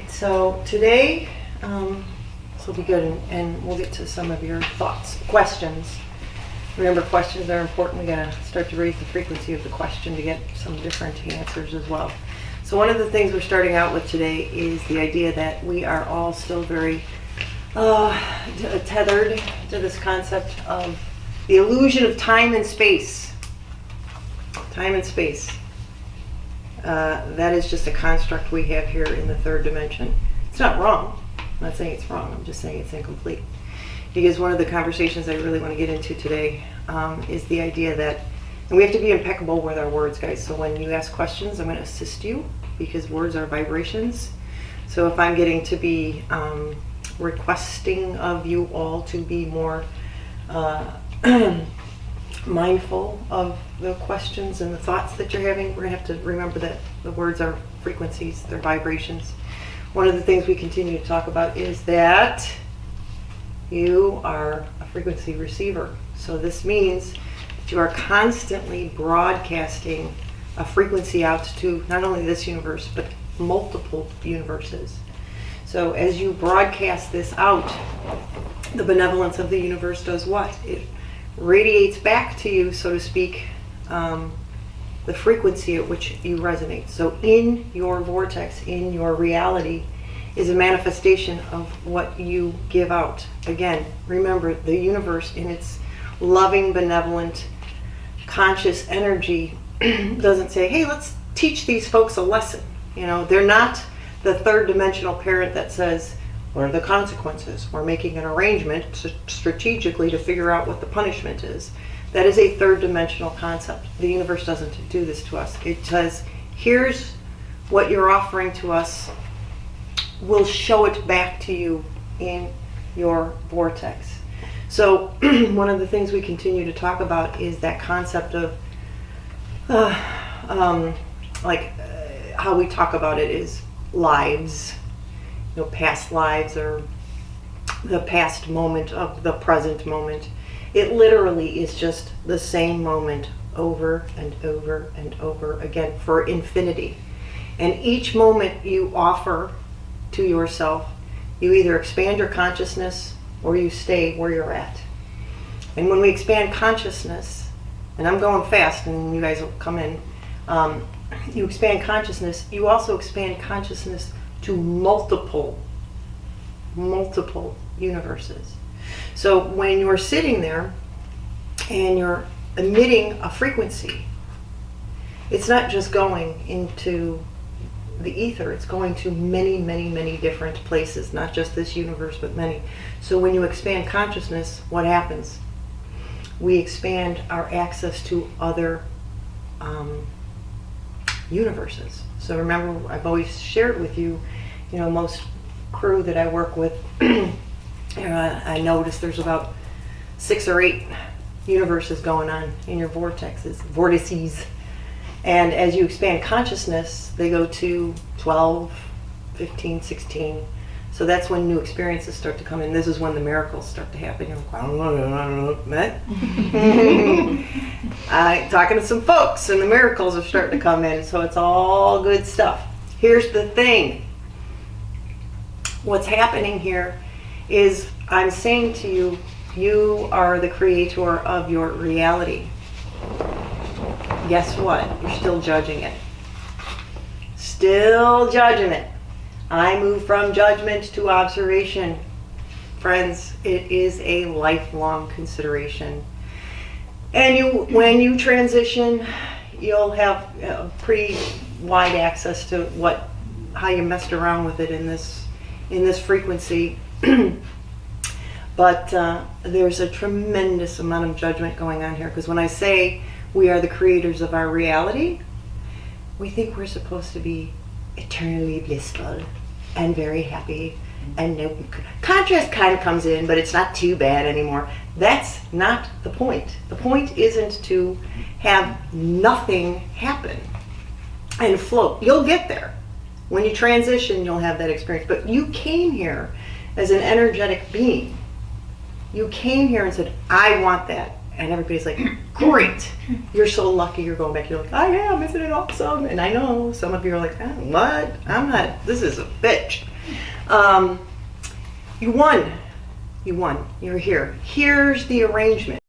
right, so today, this will be good, and we'll get to some of your thoughts, questions. Remember, questions are important. We gotta start to raise the frequency of the question to get some different answers as well. So one of the things we're starting out with today is the idea that we are all still very tethered to this concept of the illusion of time and space. Time and space. That is just a construct we have here in the third dimension. It's not wrong. I'm not saying it's wrong. I'm just saying it's incomplete. Because one of the conversations I really want to get into today is the idea that, and we have to be impeccable with our words, guys. So when you ask questions, I'm going to assist you because words are vibrations. So if I'm getting to be requesting of you all to be more mindful of the questions and the thoughts that you're having, we're going to have to remember that the words are frequencies, they're vibrations. One of the things we continue to talk about is that you are a frequency receiver. So this means that you are constantly broadcasting a frequency out to not only this universe, but multiple universes. So as you broadcast this out, the benevolence of the universe does what? It radiates back to you, so to speak, the frequency at which you resonate. So in your vortex, in your reality, is a manifestation of what you give out. Again, remember, the universe in its loving, benevolent, conscious energy doesn't say, hey, let's teach these folks a lesson. You know, they're not the third dimensional parent that says, what are the consequences? We're making an arrangement strategically to figure out what the punishment is. That is a third dimensional concept. The universe doesn't do this to us. It says, here's what you're offering to us. We'll show it back to you in your vortex. So one of the things we continue to talk about is that concept of how we talk about it is lives. You know, past lives, or the past moment of the present moment. It literally is just the same moment over and over and over again for infinity. And each moment you offer to yourself, you either expand your consciousness or you stay where you're at. And when we expand consciousness, and I'm going fast and you guys will come in, you expand consciousness, you also expand consciousness to multiple universes. So when you're sitting there and you're emitting a frequency, it's not just going into the ether, it's going to many different places, not just this universe, but many. So when you expand consciousness, what happens? We expand our access to other universes. So remember, I've always shared with you, you know, most crew that I work with, I notice there's about 6 or 8 universes going on in your vortices. And as you expand consciousness, they go to 12, 15, 16. So that's when new experiences start to come in. This is when the miracles start to happen. You're like, I don't know. I'm talking to some folks, and the miracles are starting to come in. So it's all good stuff. Here's the thing. What's happening here is I'm saying to you, you are the creator of your reality. Guess what? You're still judging it. Still judging it. I move from judgment to observation. Friends, it is a lifelong consideration. And when you transition, you'll have pretty wide access to how you messed around with it in this frequency. But there's a tremendous amount of judgment going on here, because when I say we are the creators of our reality, we think we're supposed to be eternally blissful and very happy, and no contrast kind of comes in, but it's not too bad anymore. That's not the point. The point isn't to have nothing happen and float. You'll get there. When you transition, you'll have that experience. But you came here as an energetic being. You came here and said, I want that. And everybody's like, great. You're so lucky you're going back. You're like, I am. Isn't it awesome? And I know some of you are like, oh, what? I'm not. This is a bitch. You won. You won. You're here. Here's the arrangement.